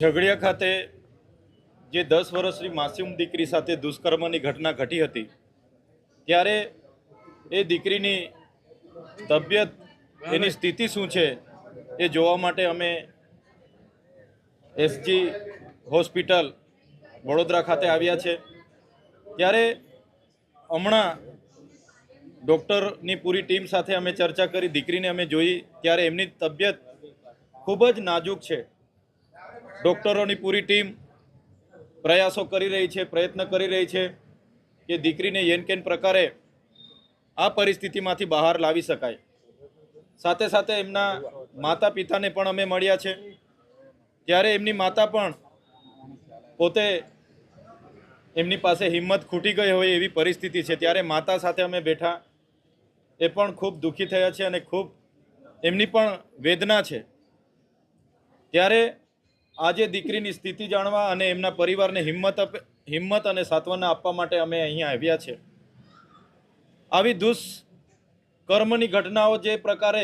ઝઘડિયા ખાતે જે 10 વર્ષની માસૂમ દીકરી સાથે દુષ્કર્મની ઘટના ઘટી હતી ત્યારે એ દીકરીની તબિયત એની સ્થિતિ શું છે એ જોવા માટે અમે એસજી હોસ્પિટલ વડોદરા ખાતે આવ્યા છે। ત્યારે હમણાં ડૉક્ટરની પૂરી ટીમ સાથે અમે ચર્ચા કરી, દીકરીને અમે જોઈ ત્યારે એમની તબિયત ખૂબ જ નાજુક છે। ડૉક્ટરોની પૂરી ટીમ પ્રયાસો કરી રહી છે, પ્રયત્ન કરી રહી છે કે દીકરીને યેન કેન પ્રકારે આ પરિસ્થિતિમાંથી બહાર લાવી શકાય। સાથે સાથે એમના માતા પિતાને પણ અમે મળ્યા છે, ત્યારે એમની માતા પણ પોતે એમની પાસે હિંમત ખૂટી ગઈ હોય એવી પરિસ્થિતિ છે। ત્યારે માતા સાથે અમે બેઠા, એ પણ ખૂબ દુઃખી થયા છે અને ખૂબ એમની પણ વેદના છે। ત્યારે આજે દીકરીની સ્થિતિ જાણવા અને એમના પરિવારને હિંમત અને સાંત્વના આપવા માટે અમે અહીંયા આવ્યા છે। આવી દુષ્કર્મની ઘટનાઓ જે પ્રકારે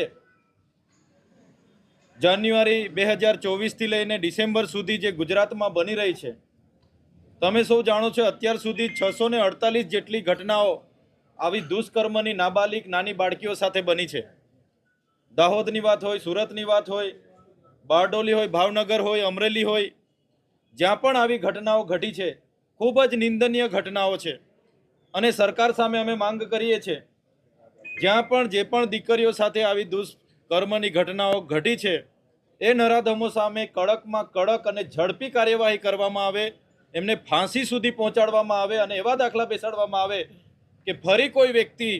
જાન્યુઆરી 2024થી લઈને ડિસેમ્બર સુધી જે ગુજરાતમાં બની રહી છે, તમે સૌ જાણો છો અત્યાર સુધી 648 જેટલી ઘટનાઓ આવી દુષ્કર્મની નાબાલિગ નાની બાળકીઓ સાથે બની છે। દાહોદની વાત હોય, સુરતની વાત હોય, બારડોલી હોય, ભાવનગર હોય, અમરેલી હોય, જ્યાં પણ આવી ઘટનાઓ ઘટી છે ખૂબ જ નિંદનીય ઘટનાઓ છે। અને સરકાર સામે અમે માંગ કરીએ છીએ, જ્યાં પણ જે પણ દીકરીઓ સાથે આવી દુષ્કર્મની ઘટનાઓ ઘટી છે એ નરાધમો સામે કડકમાં કડક અને ઝડપી કાર્યવાહી કરવામાં આવે, એમને ફાંસી સુધી પહોંચાડવામાં આવે અને એવા દાખલા બેસાડવામાં આવે કે ફરી કોઈ વ્યક્તિ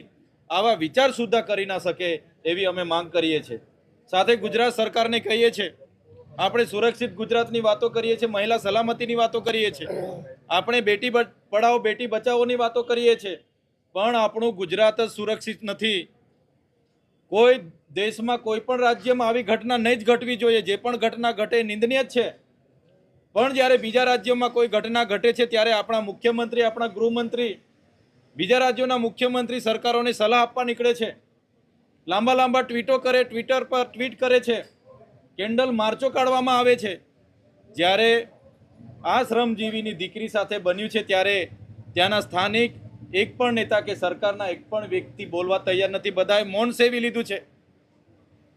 આવા વિચાર સુદ્ધા કરી ના શકે એવી અમે માંગ કરીએ છીએ। સાથે ગુજરાત સરકારને કહીએ છીએ, આપણે સુરક્ષિત ગુજરાતની વાતો કરીએ છીએ, મહિલા સલામતીની વાતો કરીએ છીએ, આપણે બેટી પઢાઓ બેટી બચાવોની વાતો કરીએ છીએ, પણ આપણું ગુજરાત જ સુરક્ષિત નથી। કોઈ દેશમાં કોઈ પણ રાજ્યમાં આવી ઘટના નહીં જ ઘટવી જોઈએ, જે પણ ઘટના ઘટે નિંદનીય જ છે, પણ જ્યારે બીજા રાજ્યોમાં કોઈ ઘટના ઘટે છે ત્યારે આપણા મુખ્યમંત્રી, આપણા ગૃહમંત્રી બીજા રાજ્યોના મુખ્યમંત્રી સરકારોને સલાહ આપવા નીકળે છે, લાંબા લાંબા ટ્વીટો કરે, ટ્વિટર પર ટ્વીટ કરે છે, કેન્ડલ માર્ચો કાઢવામાં આવે છે। જ્યારે આ શ્રમજીવીની દીકરી સાથે બન્યું છે ત્યારે ત્યાંના સ્થાનિક એક પણ નેતા કે સરકારના એક પણ વ્યક્તિ બોલવા તૈયાર નથી, બધાએ મૌન સેવી લીધું છે।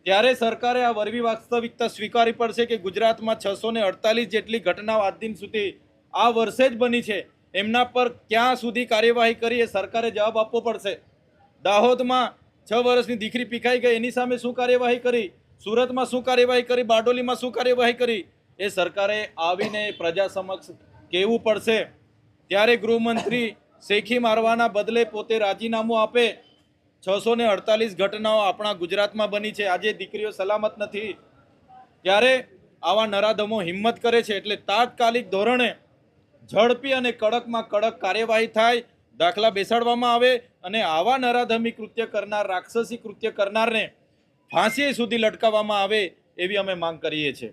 ત્યારે સરકારે આ વરવી વાસ્તવિકતા સ્વીકારવી પડશે કે ગુજરાતમાં 648 જેટલી ઘટનાઓ આજ દિન સુધી આ વર્ષે જ બની છે, એમના પર ક્યાં સુધી કાર્યવાહી કરી એ સરકારે જવાબ આપવો પડશે। દાહોદમાં 6 વર્ષની દીકરી પીખાઈ ગઈ, એની સામે શું કાર્યવાહી કરી, સુરતમાં શું કાર્યવાહી કરી, બારડોલીમાં શું કાર્યવાહી કરી, એ સરકારે આવીને પ્રજા સમક્ષ કહેવું પડશે। ત્યારે ગૃહમંત્રી શેખી મારવાના બદલે પોતે રાજીનામું આપે। 648 ઘટનાઓ આપણા ગુજરાતમાં બની છે, આજે દીકરીઓ સલામત નથી, ત્યારે આવા નરાધમો હિંમત કરે છે એટલે તાત્કાલિક ધોરણે ઝડપી અને કડકમાં કડક કાર્યવાહી થાય, દાખલા બેસાડવામાં આવે અને આવા નરાધમી કૃત્ય કરનાર, રાક્ષસી કૃત્ય કરનારને ફાંસી સુધી લટકાવવામાં આવે એવી અમે માંગ કરીએ છીએ।